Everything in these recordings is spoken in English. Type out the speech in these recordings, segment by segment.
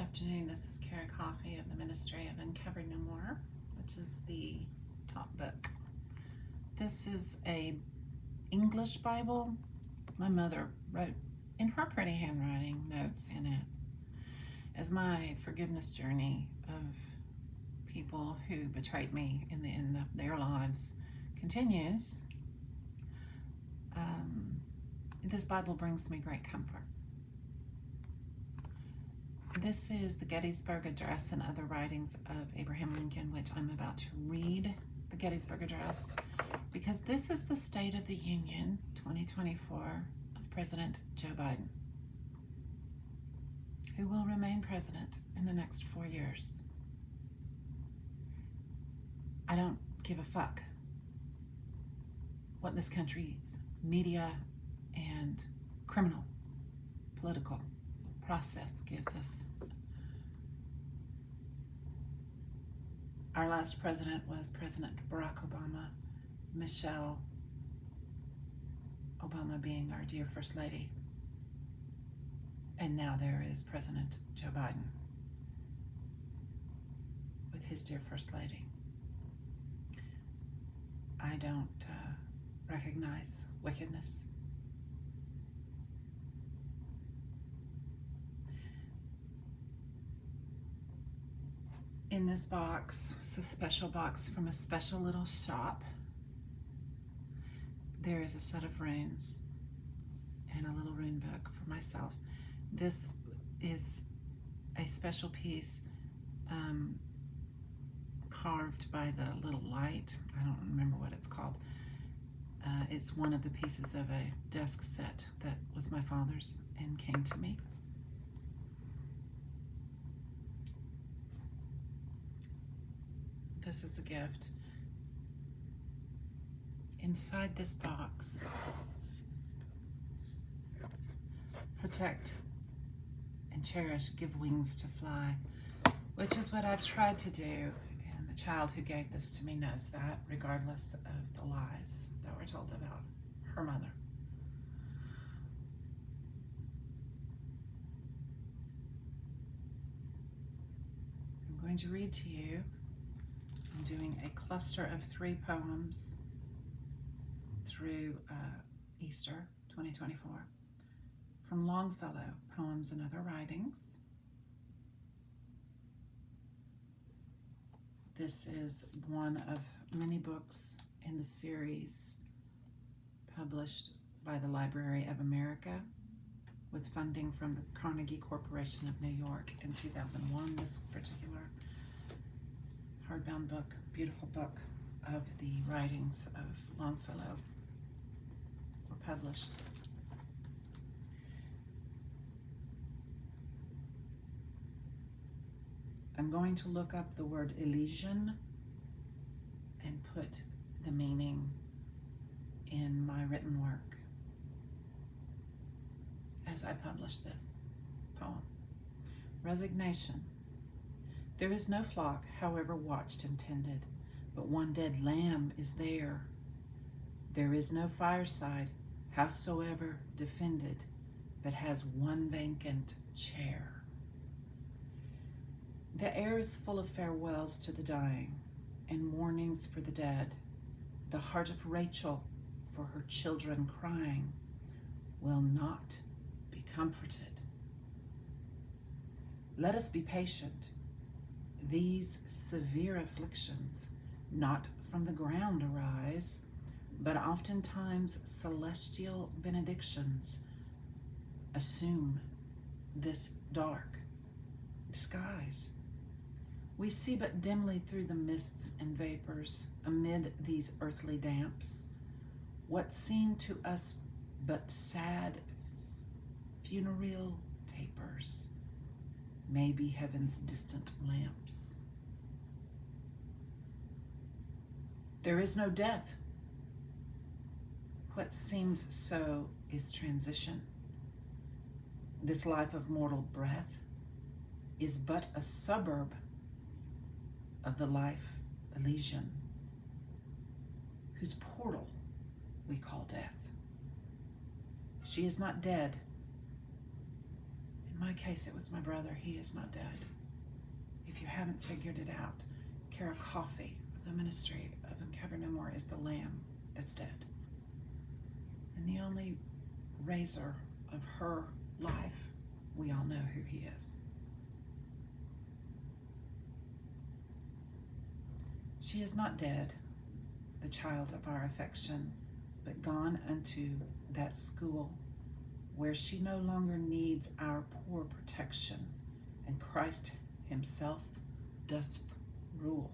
afternoon. This is Beaty-Coffey of the Ministry of Uncovered No More, which is the top book. This is a English Bible. My mother wrote in her pretty handwriting notes in it as my forgiveness journey of people who betrayed me in the end of their lives continues. This Bible brings me great comfort. This is the Gettysburg Address and other writings of Abraham Lincoln, which I'm about to read the Gettysburg Address because this is the State of the Union 2024 of President Joe Biden, who will remain president in the next 4 years. I don't give a fuck what this country's media and criminal political process gives us. Our last president was President Barack Obama, Michelle Obama being our dear First Lady. And now there is President Joe Biden with his dear First Lady. I don't recognize wickedness. In this box, it's a special box from a special little shop. There is a set of runes and a little rune book for myself. This is a special piece carved by the little light. I don't remember what it's called. It's one of the pieces of a desk set that was my father's and came to me. This is a gift. Inside this box, protect and cherish, give wings to fly, which is what I've tried to do. And the child who gave this to me knows that, regardless of the lies that were told about her mother. I'm going to read to you. I'm doing a cluster of 3 poems through Easter 2024 from Longfellow, Poems and Other Writings. This is one of many books in the series published by the Library of America with funding from the Carnegie Corporation of New York in 2001. This particular hardbound book, beautiful book of the writings of Longfellow were published. I'm going to look up the word Elysian and put the meaning in my written work as I publish this poem. Resignation. There is no flock, however watched and tended, but one dead lamb is there. There is no fireside, howsoever defended, but has one vacant chair. The air is full of farewells to the dying and mournings for the dead. The heart of Rachel, for her children crying, will not be comforted. Let us be patient. These severe afflictions not from the ground arise, but oftentimes celestial benedictions assume this dark disguise. We see but dimly through the mists and vapors amid these earthly damps what seem to us but sad funereal tapers may be heaven's distant lamps. There is no death. What seems so is transition. This life of mortal breath is but a suburb of the life Elysian, whose portal we call death. She is not dead, and my case, it was my brother. He is not dead. If you haven't figured it out, Beaty-Coffey of the ministry of Uncover No More is the lamb that's dead. And the only raiser of her life, we all know who he is. She is not dead, the child of our affection, but gone unto that school where she no longer needs our poor protection, and Christ himself doth rule.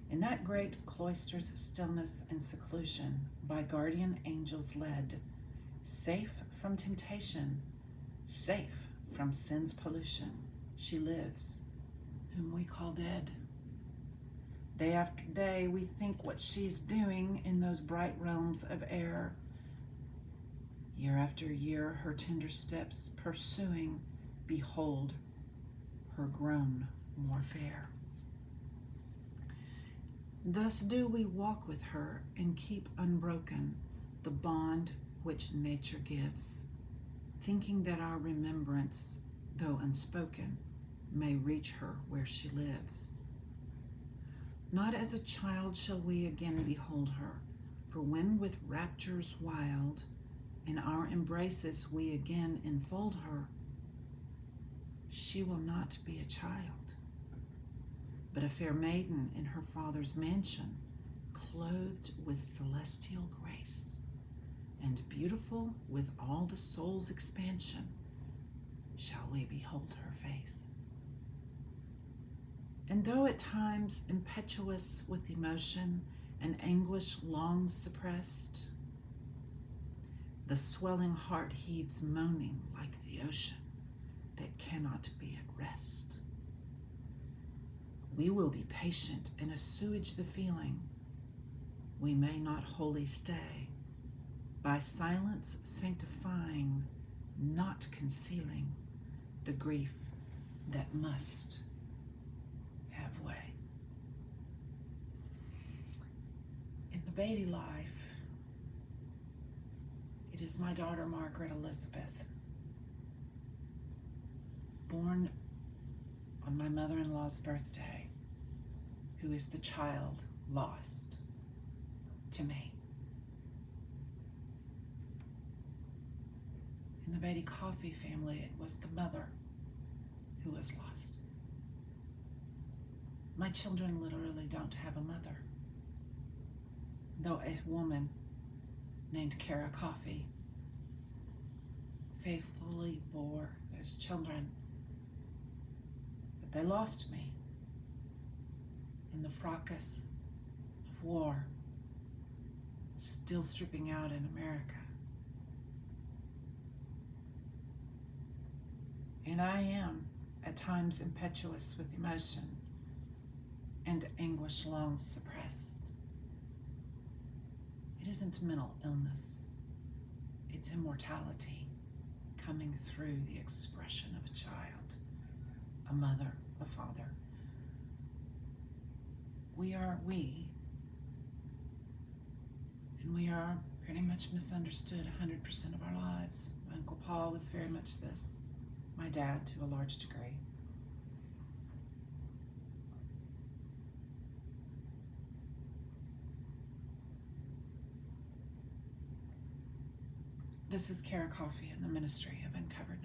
In that great cloister's stillness and seclusion, by guardian angels led, safe from temptation, safe from sin's pollution, she lives, whom we call dead. Day after day, we think what she's doing in those bright realms of air. Year after year, her tender steps pursuing, behold, her grown more fair. Thus do we walk with her and keep unbroken the bond which nature gives, thinking that our remembrance, though unspoken, may reach her where she lives. Not as a child shall we again behold her, for when with raptures wild in our embraces we again enfold her, she will not be a child, but a fair maiden in her father's mansion, clothed with celestial grace, and beautiful with all the soul's expansion, shall we behold her face. And though at times impetuous with emotion and anguish long suppressed, the swelling heart heaves moaning like the ocean that cannot be at rest. We will be patient and assuage the feeling. We may not wholly stay, by silence sanctifying, not concealing the grief that must have way. In the Beatty life, it is my daughter Margaret Elizabeth, born on my mother-in-law's birthday, who is the child lost to me. In the Beaty-Coffey family, it was the mother who was lost. My children literally don't have a mother, though a woman named Beaty-Coffey faithfully bore those children. But they lost me in the fracas of war, still stripping out in America. And I am at times impetuous with emotion and anguish long suppressed. It isn't mental illness, it's immortality coming through the expression of a child, a mother, a father. We are we, and we are pretty much misunderstood 100% of our lives. My Uncle Paul was very much this, my dad to a large degree. This is Beaty-Coffey in the ministry of Uncovered